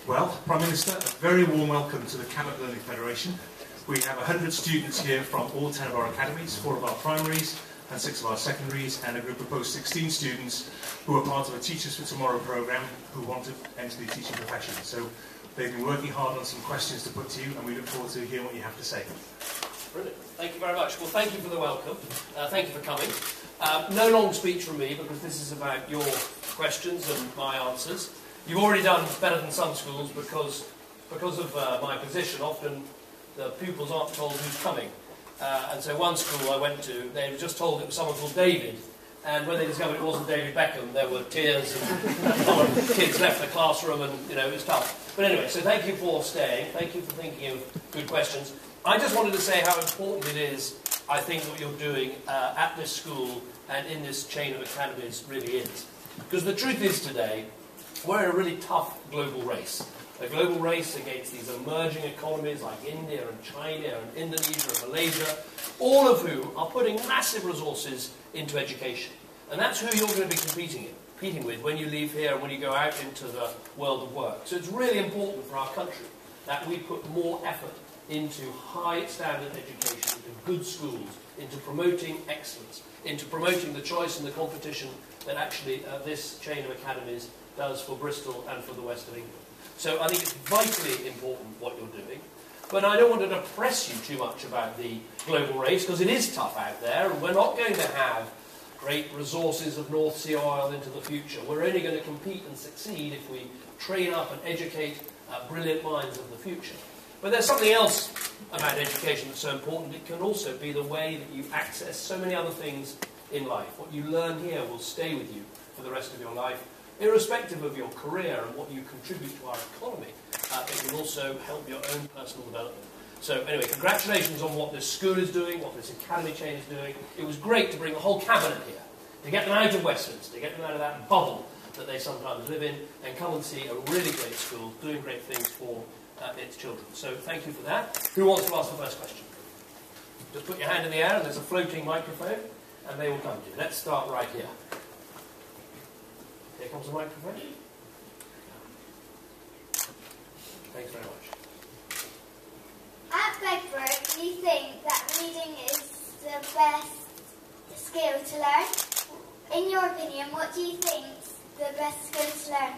Well, Prime Minister, a very warm welcome to the Cabot Learning Federation. We have 100 students here from all 10 of our academies, 4 of our primaries and 6 of our secondaries, and a group of post 16 students who are part of a Teachers for Tomorrow programme who want to enter the teaching profession. So they've been working hard on some questions to put to you, and we look forward to hearing what you have to say. Brilliant. Thank you very much. Well, thank you for the welcome. Thank you for coming. No long speech from me, because this is about your questions and my answers. You've already done better than some schools because of my position. Often the pupils aren't told who's coming. And so one school I went to, they were just told it was someone called David. And when they discovered it wasn't David Beckham, there were tears and kids left the classroom, and it was tough. But anyway, so thank you for staying. Thank you for thinking of good questions. I just wanted to say how important it is, I think, what you're doing at this school and in this chain of academies really is. Because the truth is today, we're in a really tough global race. A global race against these emerging economies like India and China and Indonesia and Malaysia, all of whom are putting massive resources into education. And that's who you're going to be competing with when you leave here and when you go out into the world of work. So it's really important for our country that we put more effort into high standard education, into good schools, into promoting excellence, into promoting the choice and the competition that actually this chain of academies does for Bristol and for the West of England. So I think it's vitally important what you're doing. But I don't want to depress you too much about the global race, because it is tough out there, and we're not going to have great resources of North Sea oil into the future. We're only going to compete and succeed if we train up and educate brilliant minds of the future. But there's something else about education that's so important. It can also be the way that you access so many other things in life. What you learn here will stay with you for the rest of your life, irrespective of your career and what you contribute to our economy. It will also help your own personal development. So anyway, congratulations on what this school is doing, what this academy chain is doing. It was great to bring the whole cabinet here, to get them out of Westminster, to get them out of that bubble that they sometimes live in, and come and see a really great school doing great things for its children. So thank you for that. Who wants to ask the first question? Just put your hand in the air, and there's a floating microphone, and they will come to you. Let's start right here. Here comes the microphone. Thanks very much. At Bedford, do you think that reading is the best skill to learn? In your opinion, what do you think is the best skill to learn?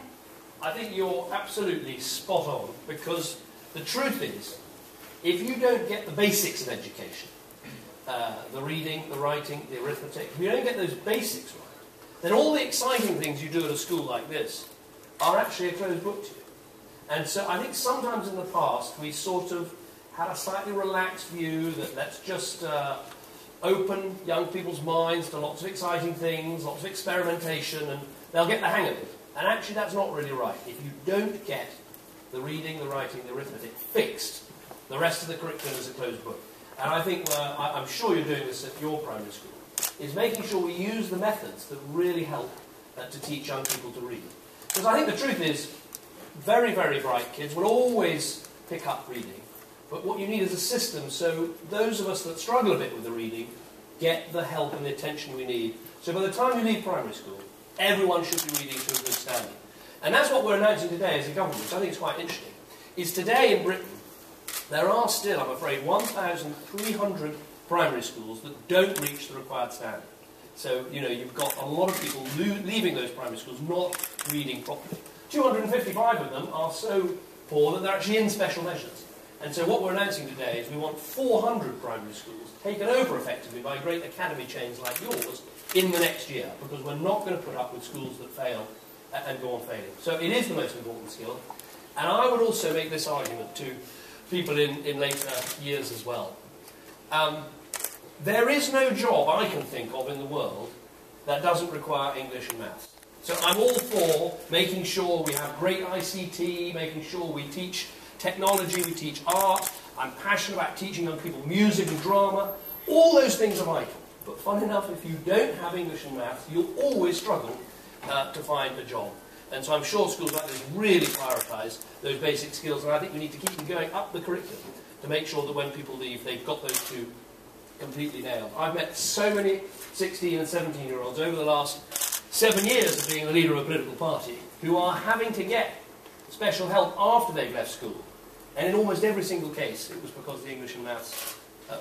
I think you're absolutely spot on, because the truth is, if you don't get the basics of education, the reading, the writing, the arithmetic, if you don't get those basics right, then all the exciting things you do at a school like this are actually a closed book to you. And so I think sometimes in the past we sort of had a slightly relaxed view that let's just open young people's minds to lots of exciting things, lots of experimentation, and they'll get the hang of it. And actually that's not really right. If you don't get the reading, the writing, the arithmetic fixed, the rest of the curriculum is a closed book. And I think, I'm sure you're doing this at your primary school, is making sure we use the methods that really help to teach young people to read. Because I think the truth is, very, very bright kids will always pick up reading. But what you need is a system so those of us that struggle a bit with the reading get the help and the attention we need. So by the time you leave primary school, everyone should be reading to a good standard. And that's what we're announcing today as a government, which I think is quite interesting, is today in Britain, there are still, I'm afraid, 1,300 primary schools that don't reach the required standard. So, you've got a lot of people leaving those primary schools not reading properly. 255 of them are so poor that they're actually in special measures. And so what we're announcing today is we want 400 primary schools taken over effectively by great academy chains like yours in the next year, because we're not going to put up with schools that fail and go on failing. So it is the most important skill. And I would also make this argument to people in later years as well. There is no job I can think of in the world that doesn't require English and maths. So I'm all for making sure we have great ICT, making sure we teach technology, we teach art. I'm passionate about teaching young people music and drama. All those things are vital. But fun enough, if you don't have English and maths, you'll always struggle to find a job. And so I'm sure schools like this really prioritise those basic skills, and I think we need to keep them going up the curriculum to make sure that when people leave, they've got those two completely nailed. I've met so many 16 and 17-year-olds over the last 7 years of being the leader of a political party who are having to get special help after they've left school. And in almost every single case, it was because the English and maths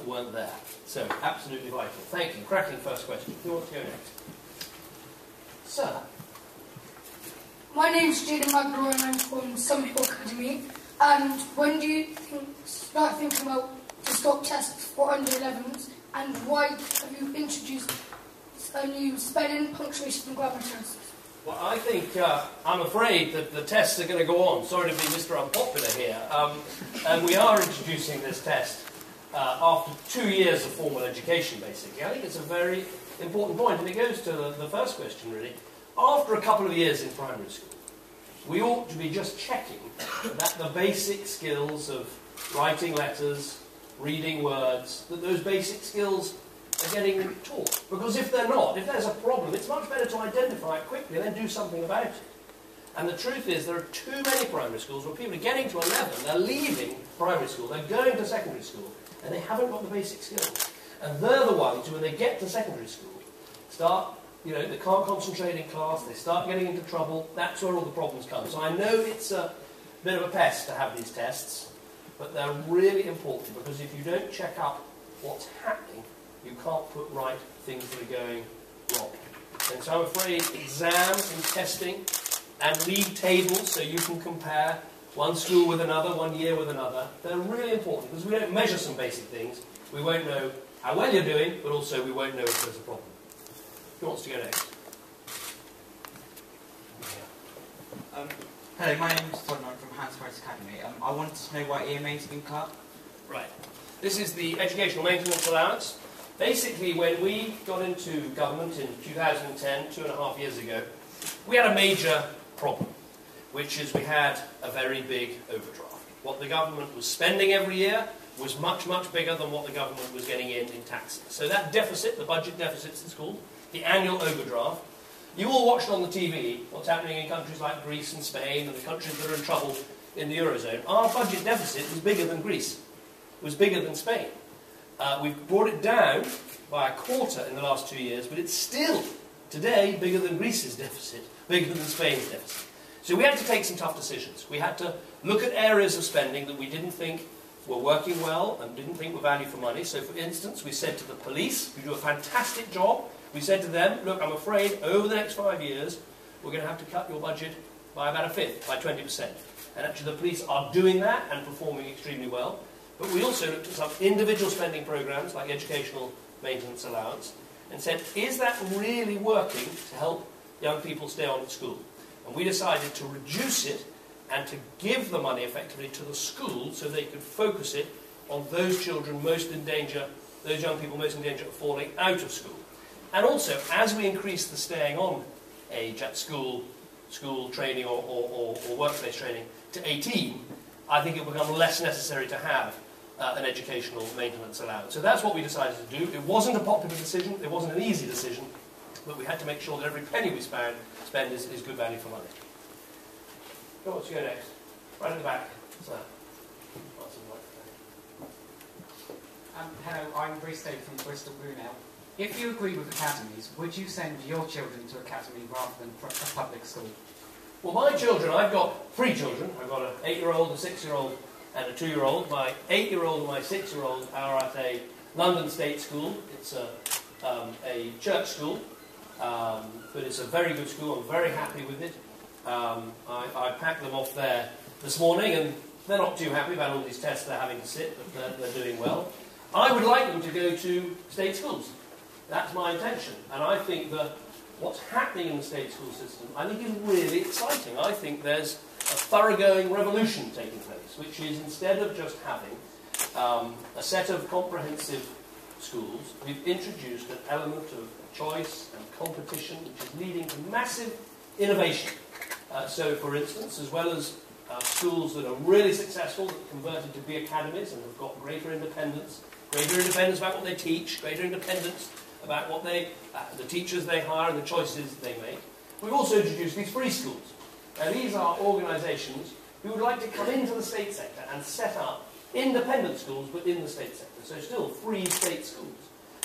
weren't there. So, absolutely vital. Thank you. Cracking first question. Who wants to go next? Sir? My name's Jaden McGraw and I'm from Summerhill Academy. And when do you start thinking about to stop tests for under 11s? And why have you introduced a new spelling, punctuation and grammar test? Well, I think, I'm afraid that the tests are going to go on. Sorry to be Mr. Unpopular here. And we are introducing this test after 2 years of formal education, basically. I think it's a very important point, and it goes to the first question, really. After a couple of years in primary school, we ought to be just checking that the basic skills of writing letters, reading words, that those basic skills are getting taught. Because if they're not, if there's a problem, it's much better to identify it quickly and then do something about it. And the truth is there are too many primary schools where people are getting to 11, they're leaving primary school, they're going to secondary school, and they haven't got the basic skills. And they're the ones who, when they get to secondary school, start, they can't concentrate in class, they start getting into trouble. That's where all the problems come. So I know it's a bit of a pest to have these tests, but they're really important, because if you don't check up what's happening, you can't put right things that are going wrong. And so I'm afraid exams and testing and league tables, so you can compare one school with another, one year with another, they're really important, because we don't measure some basic things. We won't know how well you're doing, but also we won't know if there's a problem. Who wants to go next? Hello, my name is Todd and I'm from Cabot Academy. I wanted to know why EMA's been cut. Right. This is the Educational Maintenance Allowance. Basically, when we got into government in 2010, 2.5 years ago, we had a major problem, which is we had a very big overdraft. What the government was spending every year was much, much bigger than what the government was getting in taxes. So that deficit, the budget deficit it's called, the annual overdraft, you all watched on the TV what's happening in countries like Greece and Spain and the countries that are in trouble in the Eurozone. Our budget deficit was bigger than Greece, was bigger than Spain. We've brought it down by a quarter in the last 2 years, but it's still, today, bigger than Greece's deficit, bigger than Spain's deficit. So we had to take some tough decisions. We had to look at areas of spending that we didn't think were working well and didn't think were value for money. So, for instance, we said to the police, who do a fantastic job, we said to them, look, I'm afraid over the next 5 years, we're going to have to cut your budget by about a fifth, by 20%. And actually the police are doing that and performing extremely well. But we also looked at some individual spending programs, like Educational Maintenance Allowance, and said, is that really working to help young people stay on at school? And we decided to reduce it and to give the money effectively to the school so they could focus it on those children most in danger, those young people most in danger of falling out of school. And also, as we increase the staying on age at school training or workplace training to 18, I think it will become less necessary to have an educational maintenance allowance. So that's what we decided to do. It wasn't a popular decision, it wasn't an easy decision, but we had to make sure that every penny we spend is good value for money. Who wants to go next? Right at the back. Sir. Hello, I'm Bruce Day from Bristol Brunel. If you agree with academies, would you send your children to academy rather than a public school? Well, my children, I've got 3 children. I've got an 8-year-old, a 6-year-old and a 2-year-old. My 8-year-old and my 6-year-old are at a London state school. It's a church school, but it's a very good school. I'm very happy with it. I packed them off there this morning, and they're not too happy about all these tests they're having to sit, but they're doing well. I would like them to go to state schools. That's my intention. And I think that what's happening in the state school system, I think is really exciting. I think there's a thoroughgoing revolution taking place, which is instead of just having a set of comprehensive schools, we've introduced an element of choice and competition, which is leading to massive innovation. So, for instance, as well as schools that are really successful, that converted to be academies and have got greater independence about what they teach, greater independence about what the teachers they hire and the choices they make. We've also introduced these free schools. Now, these are organisations who would like to come into the state sector and set up independent schools, but in the state sector. So still free state schools,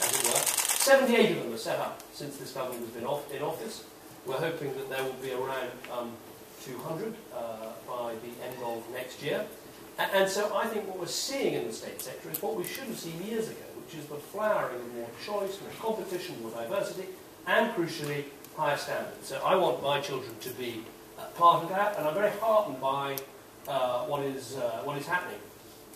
as it were. 78 of them are set up since this government has been in office. We're hoping that there will be around 200 by the end of next year. And so I think what we're seeing in the state sector is what we should have seen years ago, which is the flowering of more choice, more competition, more diversity, and crucially, higher standards. So I want my children to be part of that, and I'm very heartened by what is happening.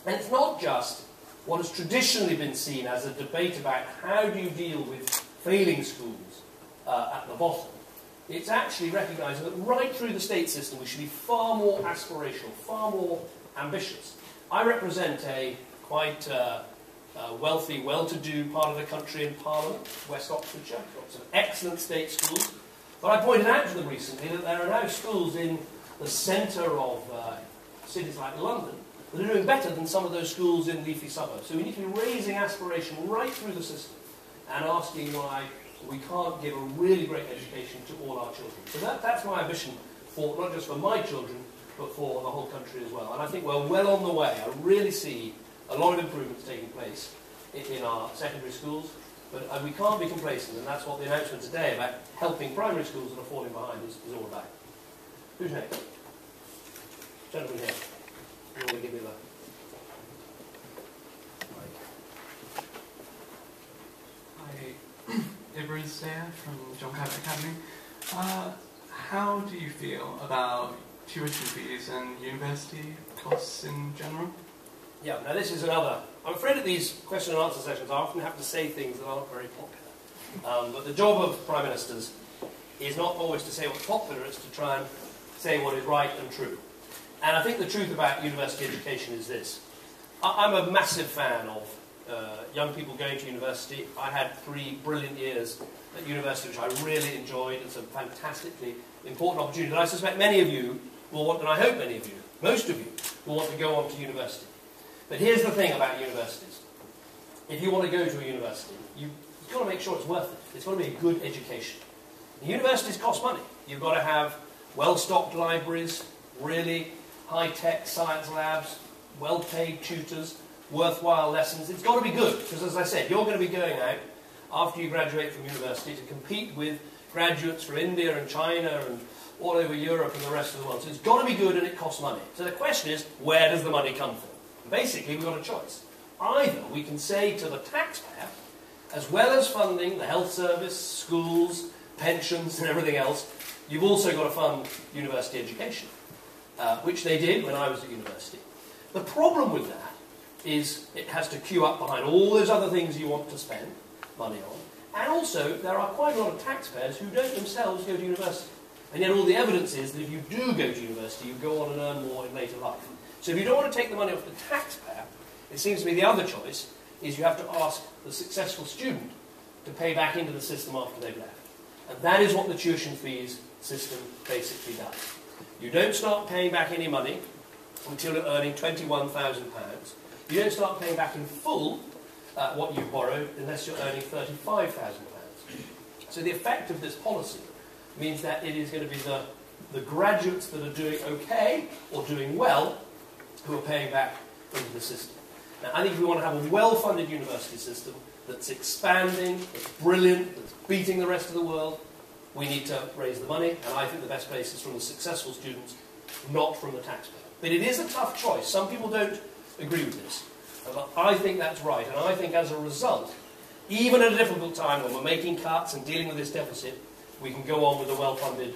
And it's not just what has traditionally been seen as a debate about how do you deal with failing schools at the bottom. It's actually recognising that right through the state system we should be far more aspirational, far more ambitious. I represent a quite wealthy, well-to-do part of the country in Parliament, West Oxfordshire, got some excellent state schools. But I pointed out to them recently that there are now schools in the centre of cities like London that are doing better than some of those schools in leafy suburbs. So we need to be raising aspiration right through the system and asking why we can't give a really great education to all our children. So that's my ambition, for not just for my children, but for the whole country as well. And I think we're well on the way. I really see a lot of improvements taking place in our secondary schools, but we can't be complacent, and that's what the announcement today about helping primary schools that are falling behind is all about. Who's next? Gentleman here. You want to give me the... Hi, Ibrahim there from John Cabot Academy. How do you feel about tuition fees and university costs in general? Yeah, now this is another... I'm afraid at these question and answer sessions I often have to say things that aren't very popular. But the job of Prime Ministers is not always to say what's popular, it's to try and say what is right and true. And I think the truth about university education is this. I'm a massive fan of young people going to university. I had 3 brilliant years at university, which I really enjoyed. It's a fantastically important opportunity. And I suspect many of you will want, and I hope many of you, most of you, will want to go on to university. But here's the thing about universities. If you want to go to a university, you've got to make sure it's worth it. It's got to be a good education. The universities cost money. You've got to have well-stocked libraries, really high-tech science labs, well-paid tutors, worthwhile lessons. It's got to be good, because as I said, you're going to be going out after you graduate from university to compete with graduates from India and China and all over Europe and the rest of the world. So it's got to be good and it costs money. So the question is, where does the money come from? Basically, we've got a choice. Either we can say to the taxpayer, as well as funding the health service, schools, pensions and everything else, you've also got to fund university education, which they did when I was at university. The problem with that is it has to queue up behind all those other things you want to spend money on. And also, there are quite a lot of taxpayers who don't themselves go to university. And yet all the evidence is that if you do go to university, you go on and earn more in later life. So if you don't want to take the money off the taxpayer, it seems to me the other choice is you have to ask the successful student to pay back into the system after they've left. And that is what the tuition fees system basically does. You don't start paying back any money until you're earning £21,000. You don't start paying back in full what you've borrowed unless you're earning £35,000. So the effect of this policy means that it is going to be the graduates that are doing okay or doing well who are paying back into the system. Now, I think if we want to have a well-funded university system that's expanding, that's brilliant, that's beating the rest of the world, we need to raise the money, and I think the best place is from the successful students, not from the taxpayer. But it is a tough choice. Some people don't agree with this. But I think that's right, and I think as a result, even at a difficult time when we're making cuts and dealing with this deficit, we can go on with a well-funded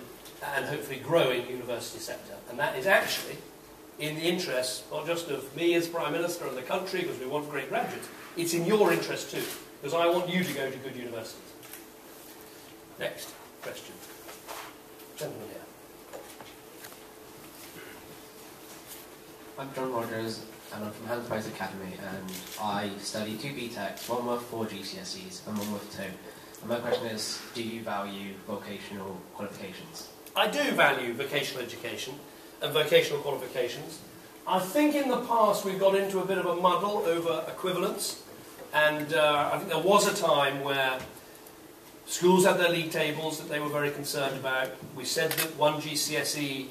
and hopefully growing university sector. And that is actually in the interest, not just of me as Prime Minister and the country, because we want great graduates, it's in your interest too, because I want you to go to good universities. Next question. Gentleman here. I'm John Rogers, and I'm from Cabot Academy, and I study 2 BTECs, one with 4 GCSEs and one with 2. And my question is, do you value vocational qualifications? I do value vocational education and vocational qualifications. I think in the past we've got into a bit of a muddle over equivalence, and I think there was a time where schools had their league tables that they were very concerned about. We said that 1 GCSE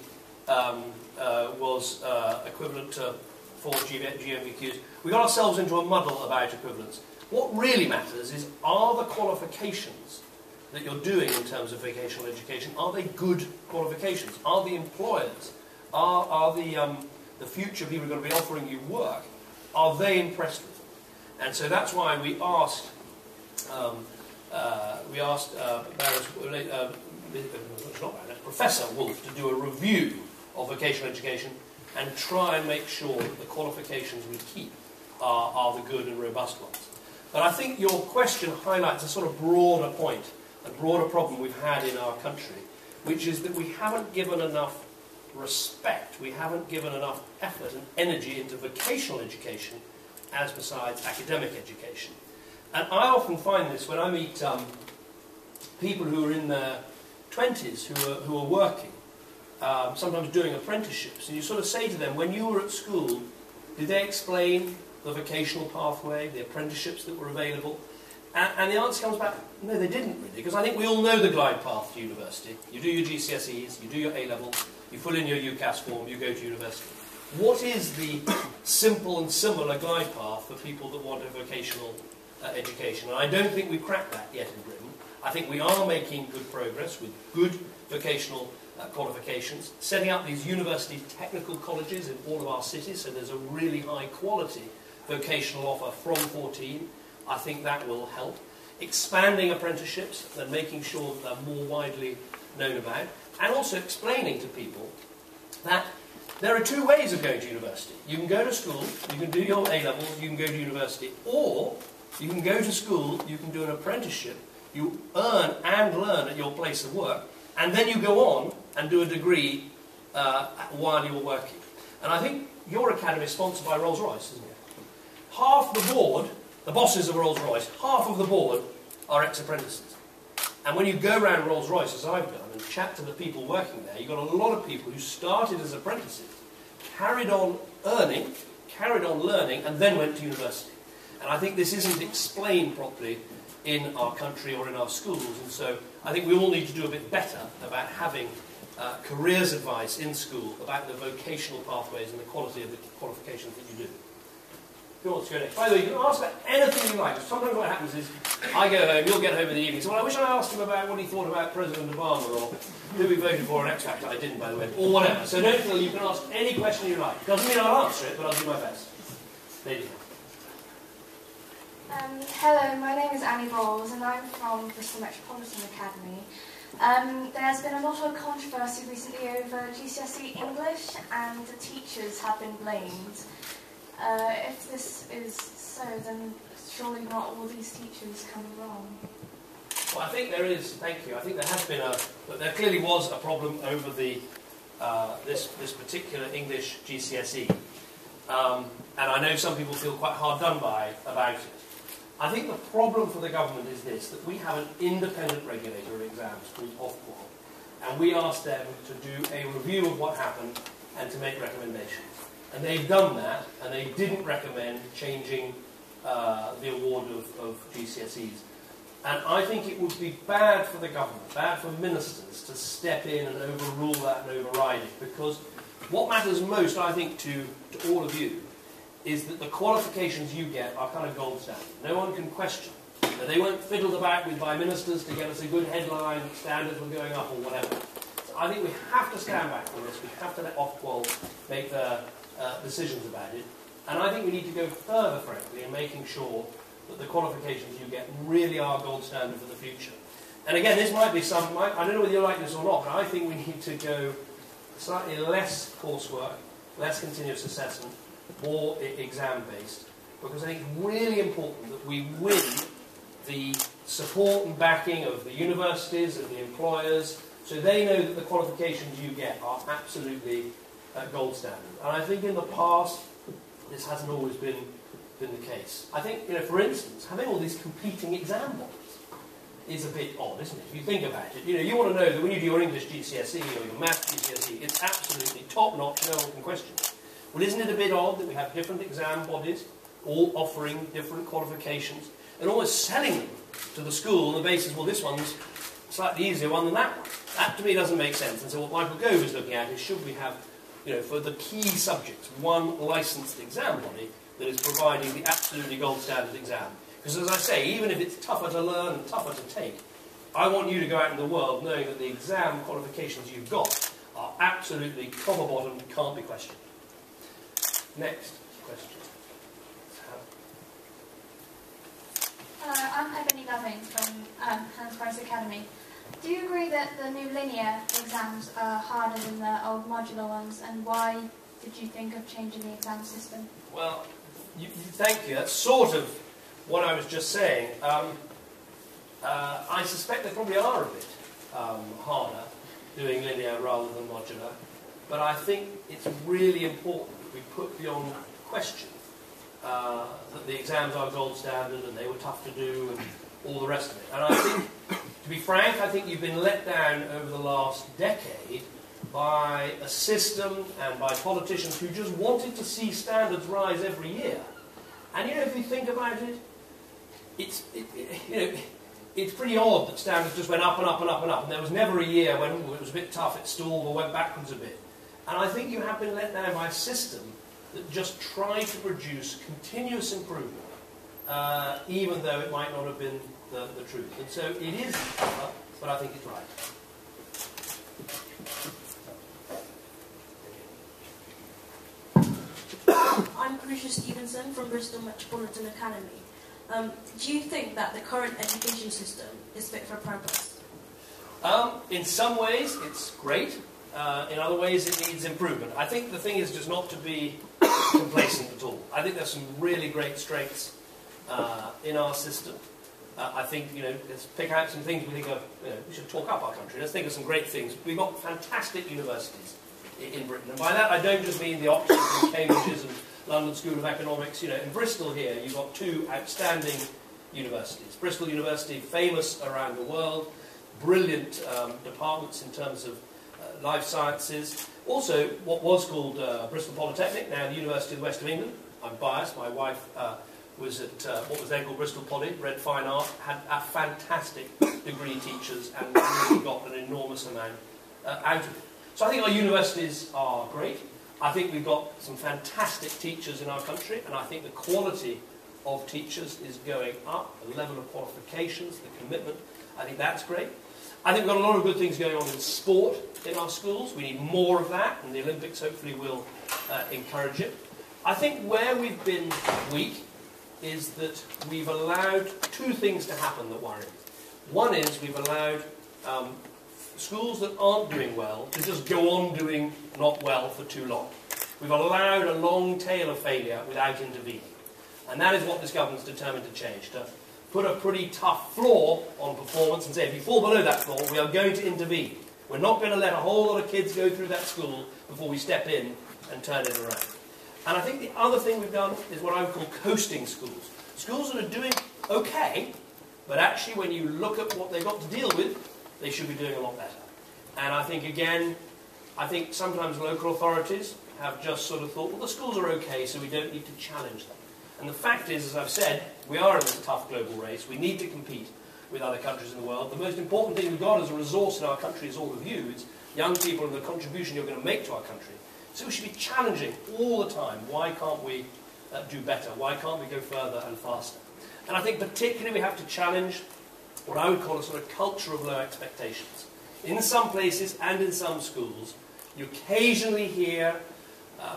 was equivalent to 4 GMVQs. We got ourselves into a muddle about equivalence. What really matters is, are the qualifications that you're doing in terms of vocational education, are they good qualifications? Are the employers, are the future people who are going to be offering you work, are they impressed with them? And so that's why we asked Professor Wolf to do a review of vocational education and try and make sure that the qualifications we keep are the good and robust ones. But I think your question highlights a sort of broader point, a broader problem we've had in our country, which is that we haven't given enough respect, we haven't given enough effort and energy into vocational education as besides academic education. And I often find this when I meet people who are in their 20s who are working, sometimes doing apprenticeships, and you sort of say to them, when you were at school, did they explain the vocational pathway, the apprenticeships that were available? And the answer comes back, no, they didn't really, because I think we all know the glide path to university. You do your GCSEs, you do your A-level, you fill in your UCAS form, you go to university. What is the simple and similar glide path for people that want a vocational education? And I don't think we've cracked that yet in Britain. I think we are making good progress with good vocational qualifications, setting up these university technical colleges in all of our cities, so there's a really high quality vocational offer from 14. I think that will help. Expanding apprenticeships and making sure that they're more widely known about, and also explaining to people that there are two ways of going to university. You can go to school, you can do your A-levels, you can go to university, or you can go to school, you can do an apprenticeship, you earn and learn at your place of work, and then you go on and do a degree while you're working. And I think your academy is sponsored by Rolls-Royce, isn't it? Half the board, the bosses of Rolls-Royce, half of the board are ex-apprentices. And when you go around Rolls-Royce, as I've done, and chat to the people working there, you've got a lot of people who started as apprentices, carried on earning, carried on learning, and then went to university. And I think this isn't explained properly in our country or in our schools, and so I think we all need to do a bit better about having careers advice in school about the vocational pathways and the quality of the qualifications that you do. Who wants to go next? By the way, you can ask about anything you like. Sometimes what happens is, I go home, you'll get home in the evening, so well, I wish I asked him about what he thought about President Obama, or who he voted for in X Factor. I didn't, by the way, or whatever. So don't feel you can ask any question you like. Doesn't mean I'll answer it, but I'll do my best. Lady. Hello, my name is Annie Bowles and I'm from Bristol Metropolitan Academy. There's been a lot of controversy recently over GCSE English and the teachers have been blamed. If this is so, then surely not all these teachers can be wrong. Well, I think there is, thank you, I think there has been but there clearly was a problem over the this particular English GCSE. And I know some people feel quite hard done by about it. I think the problem for the government is this, that we have an independent regulator of exams called Ofqual, and we asked them to do a review of what happened and to make recommendations. And they've done that, and they didn't recommend changing the award of GCSEs. And I think it would be bad for the government, bad for ministers, to step in and overrule that and override it, because what matters most, I think, to all of you, is that the qualifications you get are kind of gold standard. No one can question that they weren't fiddled about with by ministers to get us a good headline, standards were going up or whatever. So I think we have to stand back from this. We have to let Ofqual make their decisions about it. And I think we need to go further, frankly, in making sure that the qualifications you get really are gold standard for the future. And again, this might be I don't know whether you like this or not, but I think we need to go slightly less coursework, less continuous assessment, more exam-based, because I think it's really important that we win the support and backing of the universities and the employers, so they know that the qualifications you get are absolutely gold standard. And I think in the past, this hasn't always been the case. I think, for instance, having all these competing exam bodies is a bit odd, isn't it? If you think about it, you want to know that when you do your English GCSE or your Maths GCSE, it's absolutely top-notch, no one can question it. Well, isn't it a bit odd that we have different exam bodies, all offering different qualifications, and almost selling them to the school on the basis, well, this one's a slightly easier one than that one? That, to me, doesn't make sense. And so what Michael Gove is looking at is, should we have, for the key subjects, one licensed exam body that is providing the absolutely gold standard exam? Because, as I say, even if it's tougher to learn and tougher to take, I want you to go out in the world knowing that the exam qualifications you've got are absolutely top or bottom, can't be questioned. Next question. I'm Ebony Loving from Hans Price Academy. Do you agree that the new linear exams are harder than the old modular ones, and why did you think of changing the exam system? Well, thank you. That's sort of what I was just saying. I suspect they probably are a bit harder doing linear rather than modular, but I think it's really important that we put beyond question that the exams are gold standard and they were tough to do and all the rest of it. And I think, to be frank, I think you've been let down over the last decade by a system and by politicians who just wanted to see standards rise every year. And you know, if you think about it, it's pretty odd that standards just went up and up and up and up, and there was never a year when it was a bit tough, it stalled or went backwards a bit. And I think you have been let down by a system that just tried to produce continuous improvement, even though it might not have been the truth. And so it is tougher, but I think it's right. I'm Crucia Stevenson from Bristol Metropolitan Academy. Do you think that the current education system is fit for purpose? In some ways, it's great. In other ways, it needs improvement. I think the thing is just not to be complacent at all. I think there's some really great strengths in our system. I think, let's pick out some things we think of, we should talk up our country. Let's think of some great things. We've got fantastic universities in Britain. And by that, I don't just mean the Oxfords and Cambridges and London School of Economics. In Bristol here, you've got two outstanding universities. Bristol University, famous around the world, brilliant departments in terms of life sciences. Also, what was called Bristol Polytechnic, now the University of the West of England. I'm biased. My wife was at what was then called Bristol Poly, read fine art, had a fantastic degree teachers, and really got an enormous amount out of it. So I think our universities are great. I think we've got some fantastic teachers in our country, and I think the quality of teachers is going up, the level of qualifications, the commitment. I think that's great. I think we've got a lot of good things going on in sport in our schools. We need more of that, and the Olympics hopefully will encourage it. I think where we've been weak is that we've allowed two things to happen that worry me. One is we've allowed schools that aren't doing well to just go on doing not well for too long. We've allowed a long tail of failure without intervening. And that is what this government's determined to change, to put a pretty tough floor on performance and say, if you fall below that floor, we are going to intervene. We're not going to let a whole lot of kids go through that school before we step in and turn it around. And I think the other thing we've done is what I would call coasting schools. Schools that are doing okay, but actually when you look at what they've got to deal with, they should be doing a lot better. And I think, again, sometimes local authorities have just sort of thought, well, the schools are okay, so we don't need to challenge them. And the fact is, as I've said, we are in this tough global race. We need to compete with other countries in the world. The most important thing we've got as a resource in our country is all of you. It's young people and the contribution you're going to make to our country. So we should be challenging all the time. Why can't we do better? Why can't we go further and faster? And I think particularly we have to challenge what I would call a sort of culture of low expectations. In some places and in some schools, you occasionally hear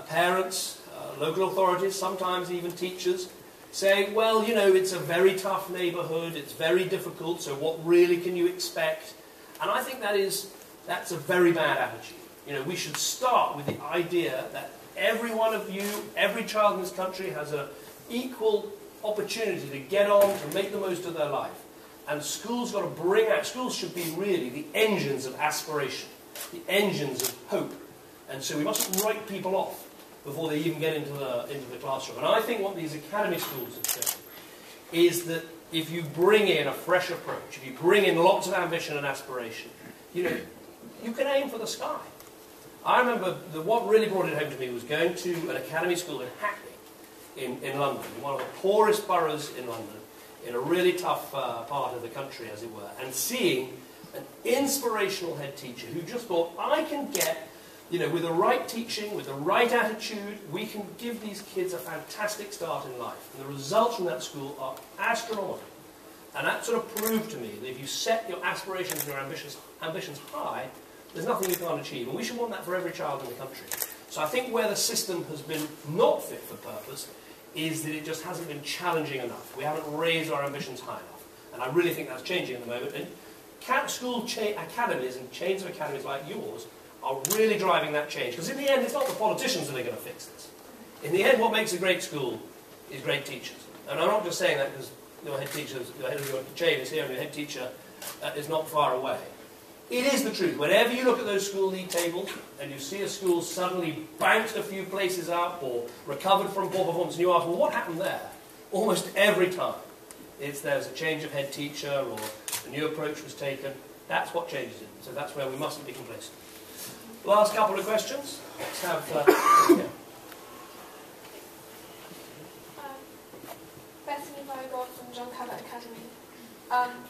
parents, local authorities, sometimes even teachers, say, well, it's a very tough neighbourhood, it's very difficult, so what really can you expect? And I think that's a very bad attitude. We should start with the idea that every one of you, every child in this country has an equal opportunity to get on, to make the most of their life. And schools should be really the engines of aspiration, the engines of hope. And so we mustn't write people off before they even get into the classroom. And I think what these academy schools have shown is that if you bring in a fresh approach, if you bring in lots of ambition and aspiration, you can aim for the sky. I remember what really brought it home to me was going to an academy school in Hackney in London, in one of the poorest boroughs in London, in a really tough part of the country, as it were, and seeing an inspirational head teacher who just thought, I can get, with the right teaching, with the right attitude, we can give these kids a fantastic start in life. And the results from that school are astronomical. And that sort of proved to me that if you set your aspirations and your ambitions high, there's nothing you can't achieve. And we should want that for every child in the country. So I think where the system has been not fit for purpose is that it just hasn't been challenging enough. We haven't raised our ambitions high enough. And I really think that's changing at the moment. And school academies and chains of academies like yours are really driving that change. Because in the end, it's not the politicians that are going to fix this. In the end, what makes a great school is great teachers. And I'm not just saying that because your head of your chain is here and your head teacher is not far away. It is the truth. Whenever you look at those school league tables and you see a school suddenly bounced a few places up or recovered from poor performance, and you ask, well, what happened there? Almost every time there's a change of head teacher or a new approach was taken. That's what changes it. So that's where we mustn't be complacent. Last couple of questions. Let's have... yeah. From John Cabot Academy.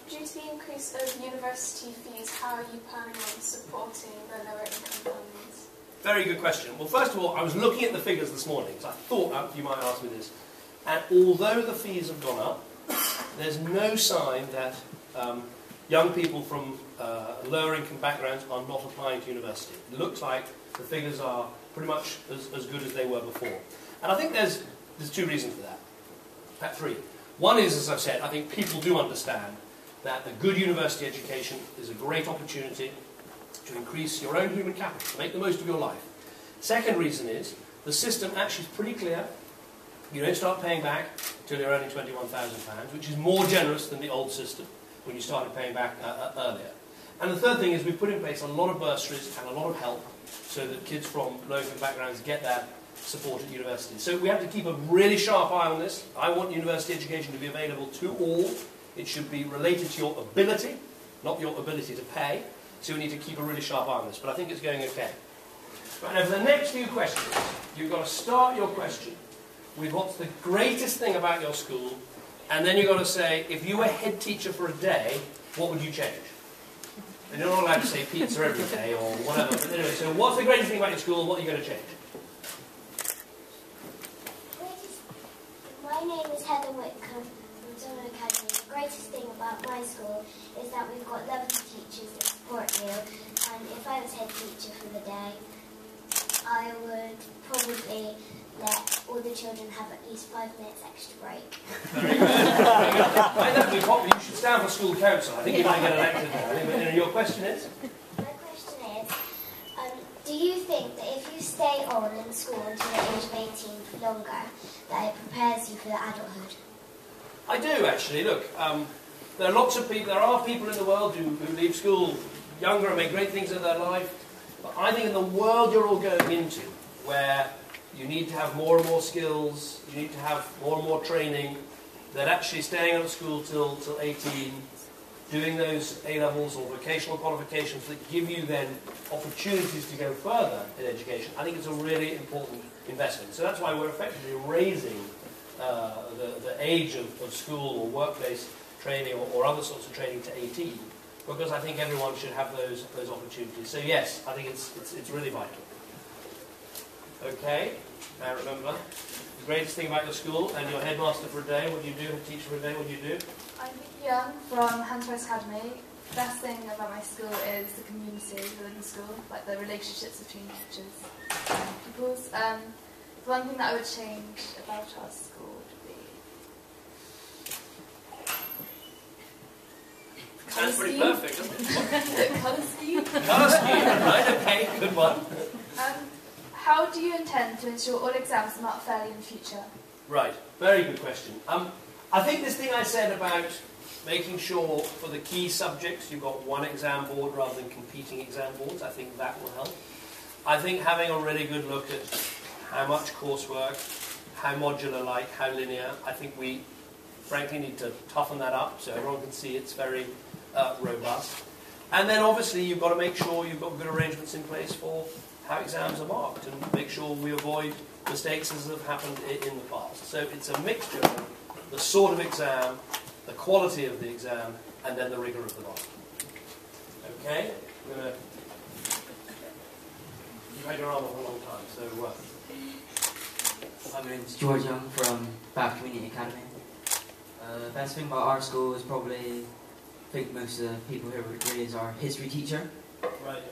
Due to the increase of university fees, how are you planning on supporting the lower income families? Very good question. Well, first of all, I was looking at the figures this morning, so I thought you might ask me this. And although the fees have gone up, there's no sign that young people from lower income backgrounds are not applying to university. It looks like the figures are pretty much as good as they were before. And I think there's two reasons for that. In fact, three. One is, as I've said, I think people do understand that a good university education is a great opportunity to increase your own human capital, to make the most of your life. Second reason is, the system actually is pretty clear. You don't start paying back until you're earning £21,000, which is more generous than the old system when you started paying back earlier. And the third thing is we've put in place a lot of bursaries and a lot of help so that kids from low-income backgrounds get that support at university. So we have to keep a really sharp eye on this. I want university education to be available to all. It should be related to your ability, not your ability to pay. So we need to keep a really sharp eye on this. But I think it's going okay. Right, now for the next few questions, you've got to start your question with what's the greatest thing about your school, and then you've got to say, if you were head teacher for a day, what would you change? And you're not allowed to say pizza every day or whatever. But anyway, so what's the greatest thing about your school, what are you going to change? My name is Heather Whitcomb from John Cabot Academy. The greatest thing about my school is that we've got lovely teachers that support you, and if I was head teacher for the day, I would probably let all the children have at least 5 minutes extra break. Very good. I think that would be popular. You should stand for school council. I think you might get elected there. And your question is? My question is, do you think that if you stay on in school until the age of 18 for longer, that it prepares you for adulthood? I do, actually. Look, there are lots of people, there are people in the world who leave school younger and make great things of their life. But I think in the world you're all going into, where you need to have more and more skills, you need to have more and more training, that actually staying out of school till 18, doing those A-levels or vocational qualifications that give you then opportunities to go further in education, I think it's a really important investment. So that's why we're effectively raising the age of school or workplace training or other sorts of training to 18, because I think everyone should have those opportunities. So yes, I think it's really vital. Okay, now remember, the greatest thing about your school and your headmaster for a day, what do you do, a teacher for a day, what do you do? I'm Young from Handsworth Academy. The best thing about my school is the community within the school, like the relationships between teachers and pupils. The one thing that I would change about our school would be... Sounds pretty perfect, doesn't it? The colour scheme. Colour scheme, right, okay, good one. How do you intend to ensure all exams are marked fairly in the future? Right, very good question. I think this thing I said about making sure for the key subjects you've got one exam board rather than competing exam boards, I think that will help. I think having a really good look at how much coursework, how modular-like, how linear, I think we frankly need to toughen that up so everyone can see it's very robust. And then obviously you've got to make sure you've got good arrangements in place for how exams are marked and make sure we avoid mistakes as have happened in the past. So it's a mixture of the sort of exam, the quality of the exam, and then the rigour of the mark. Okay? I'm going to... You've had your arm for a long time, so... My name's George Young from Bath Community Academy. Best thing about our school is probably, I think most of the people here would agree, is our history teacher. Right.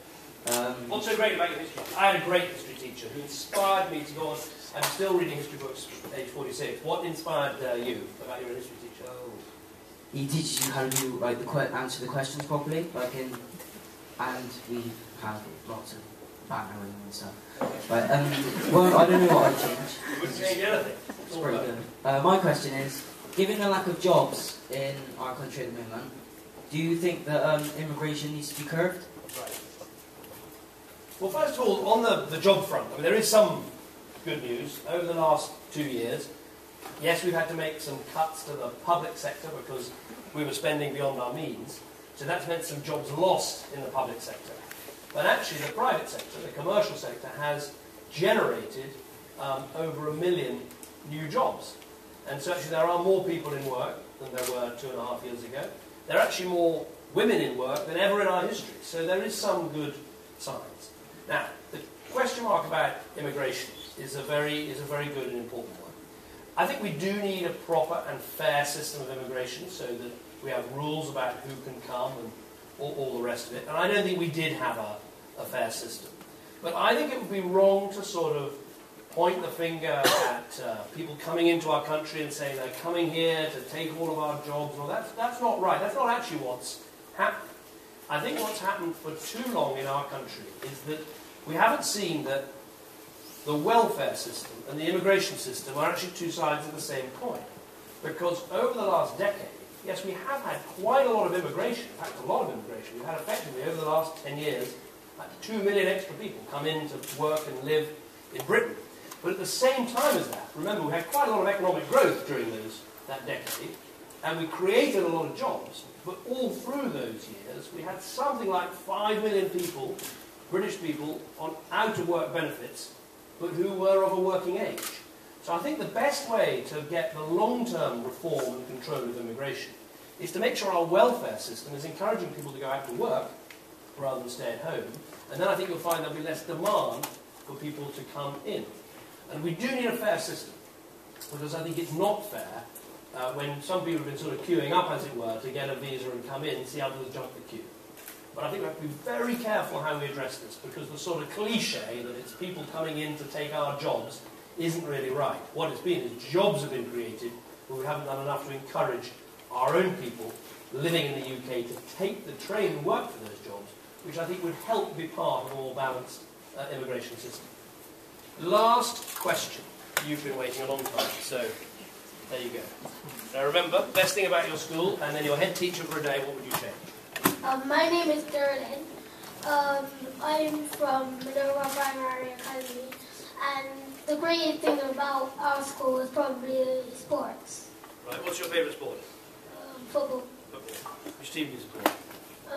What's so great about your history? I had a great history teacher who inspired me to go on. I'm still reading history books at age 46. What inspired you about your history teacher? He teaches you how to do, like, answer the questions properly, and we have lots of bantering and stuff. But well, I don't know what I'd change. You wouldn't change anything. It's pretty good. My question is, given the lack of jobs in our country at the moment, do you think that immigration needs to be curbed? Right. Well, first of all, on the job front, I mean, there is some good news. Over the last 2 years, yes, we've had to make some cuts to the public sector because we were spending beyond our means. So that's meant some jobs lost in the public sector. But actually, the private sector, the commercial sector, has generated over 1 million new jobs. And so actually, there are more people in work than there were 2.5 years ago. There are actually more women in work than ever in our history. So there is some good signs. Now, the question mark about immigration is a very good and important one. I think we do need a proper and fair system of immigration so that we have rules about who can come and all the rest of it. And I don't think we did have a fair system. But I think it would be wrong to sort of point the finger at people coming into our country and saying they're coming here to take all of our jobs. Well, that's not right. That's not actually what's happened. I think what's happened for too long in our country is that we haven't seen that the welfare system and the immigration system are actually two sides of the same coin. Because over the last decade, yes, we have had quite a lot of immigration, in fact a lot of immigration. We've had effectively over the last 10 years, like 2 million extra people come in to work and live in Britain. But at the same time as that, remember we had quite a lot of economic growth during that decade, and we created a lot of jobs. But all through those years, we had something like 5 million people, British people, on out-of-work benefits, but who were of a working age. So I think the best way to get the long-term reform and control of immigration is to make sure our welfare system is encouraging people to go out to work rather than stay at home. And then I think you'll find there'll be less demand for people to come in. And we do need a fair system, because I think it's not fair when some people have been sort of queuing up, as it were, to get a visa and come in, see others jump the queue. But I think we have to be very careful how we address this, because the sort of cliche that it's people coming in to take our jobs isn't really right. What it's been is jobs have been created, but we haven't done enough to encourage our own people living in the UK to take the train and work for those jobs, which I think would help be part of a more balanced immigration system. Last question. You've been waiting a long time, so there you go. Now remember, best thing about your school, and then your head teacher for a day, what would you change? My name is Derlin. I'm from Minerva Primary Academy, and the great thing about our school is probably sports. Right, what's your favourite sport? Football. Football. Which team do you support?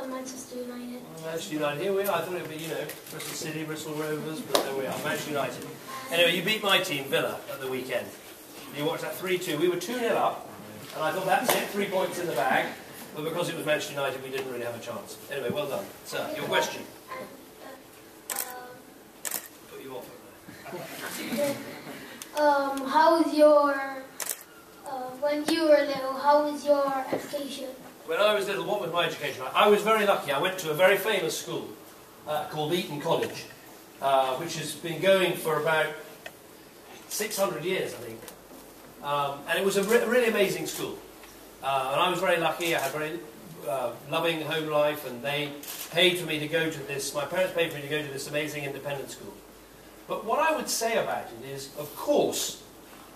Manchester United. Manchester United, here we are. I thought it would be, Bristol City, Bristol Rovers, but there we are, Manchester United. Anyway, you beat my team, Villa, at the weekend. You watched that 3-2. We were 2-0 up, and I thought that's it, 3 points in the bag. But because it was Manchester United, we didn't really have a chance. Anyway, well done. Sir, your question. Put you off it. How was your, when you were little, how was your education? When I was little, what was my education like? I was very lucky. I went to a very famous school called Eton College, which has been going for about 600 years, I think. And it was a really amazing school. And I was very lucky. I had very loving home life, and they paid for me to go to this, my parents paid for me to go to this amazing independent school. But what I would say about it is, of course,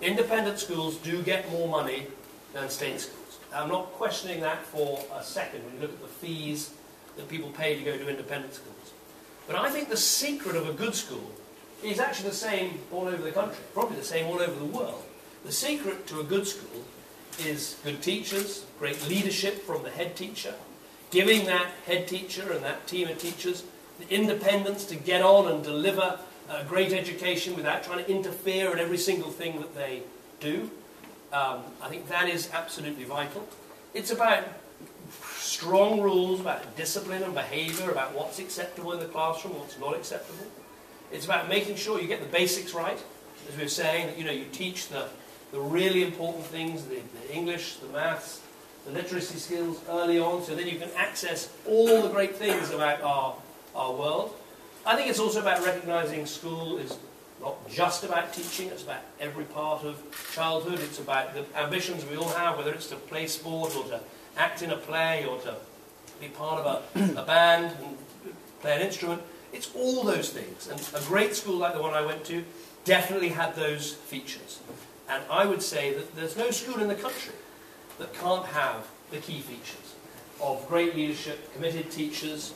independent schools do get more money than state schools. I'm not questioning that for a second when you look at the fees that people pay to go to independent schools. But I think the secret of a good school is actually the same all over the country, probably the same all over the world. The secret to a good school is good teachers, great leadership from the head teacher, giving that head teacher and that team of teachers the independence to get on and deliver a great education without trying to interfere in every single thing that they do. I think that is absolutely vital. It's about strong rules, about discipline and behaviour, about what's acceptable in the classroom, what's not acceptable. It's about making sure you get the basics right, as we were saying, that you teach the the really important things, the English, the maths, the literacy skills early on, so then you can access all the great things about our world. I think it's also about recognising school is not just about teaching, it's about every part of childhood. It's about the ambitions we all have, whether it's to play sport or to act in a play or to be part of a band and play an instrument. It's all those things. And a great school like the one I went to definitely had those features. And I would say that there's no school in the country that can't have the key features of great leadership, committed teachers,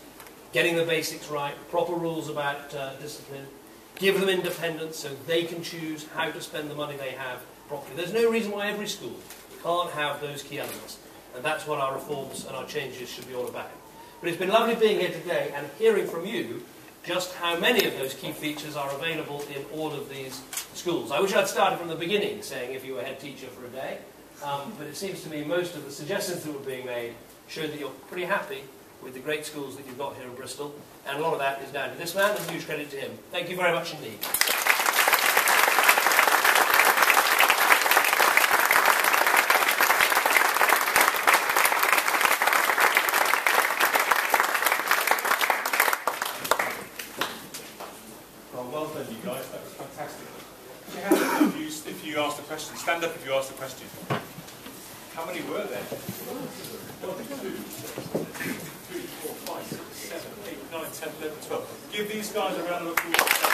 getting the basics right, proper rules about discipline, give them independence so they can choose how to spend the money they have properly. There's no reason why every school can't have those key elements. And that's what our reforms and our changes should be all about. But it's been lovely being here today and hearing from you just how many of those key features are available in all of these schools. I wish I'd started from the beginning saying if you were head teacher for a day, but it seems to me most of the suggestions that were being made show that you're pretty happy with the great schools that you've got here in Bristol, and a lot of that is down to this man, and huge credit to him. Thank you very much indeed. Well done, you guys. That was fantastic. Put your hand up if you asked a question. Stand up if you asked a question. How many were there? 1, 2, 3, 4, 5, 6, 7, 8, 9, 10, 11, 12. Give these guys a round of applause.